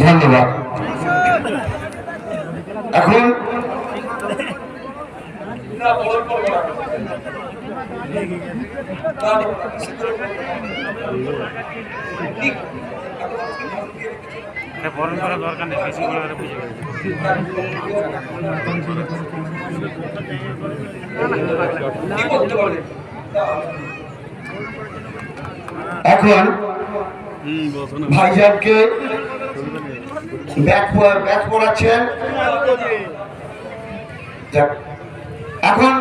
ধন্যবাদ। এখন ফোন করা দরকার নেই, বেশি করে বুঝে এখন ভাইজানকে ব্যাচ পড়াচ্ছেন। এখন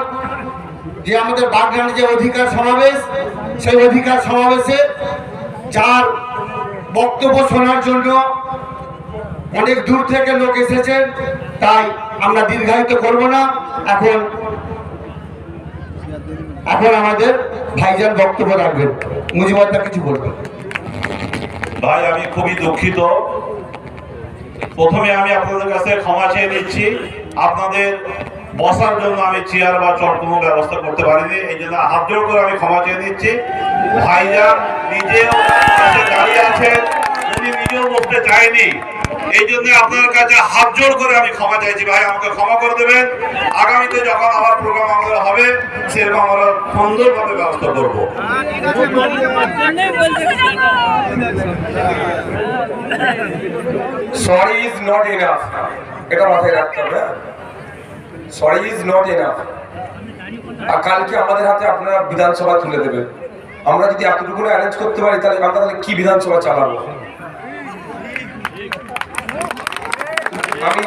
যে আমাদের বাগনানের যে অধিকার সমাবেশ, সেই অধিকার সমাবেশে যার বক্তব্য শোনার জন্য অনেক দূর থেকে লোক এসেছেন, তাই আমরা দীর্ঘায়িত করব না। এখন আমাদের ভাইজান বক্তব্য রাখবেন। মুজিবুদ্দা কিছু বলবেন। ভাই, আমি খুবই দুঃখিত। প্রথমে আমি আপনাদের কাছে ক্ষমা চেয়ে নিচ্ছি। আপনাদের বসার জন্য আমি চেয়ার বা চট কোনো ব্যবস্থা করতে পারিনি, এই জন্য হাত জোড় করে আমি ক্ষমা চেয়ে নিচ্ছি। ভাইজান নিজেও দাঁড়িয়ে আছেন, উনি নিজেও বসতে চায়নি, এই জন্য আপনার কাছে হাত জোড় করে আমি ক্ষমা চাইছি। ভাই, আমাকে ক্ষমা করে দেবেন। আগামীতে যখন আমার প্রোগ্রাম আমাদের হবে, সেরকম আমরা সুন্দরভাবে ব্যবস্থা করবো। সরি ইজ নট এনাফ, এটা মাথায় রাখতে হবে। Sorry is not enough. আর কালকে আমাদের হাতে আপনারা বিধানসভা তুলে দেবেন। আমরা যদি এতটুকু অ্যারেঞ্জ করতে পারি, তাহলে আমরা কি বিধানসভা চালাবো? আমি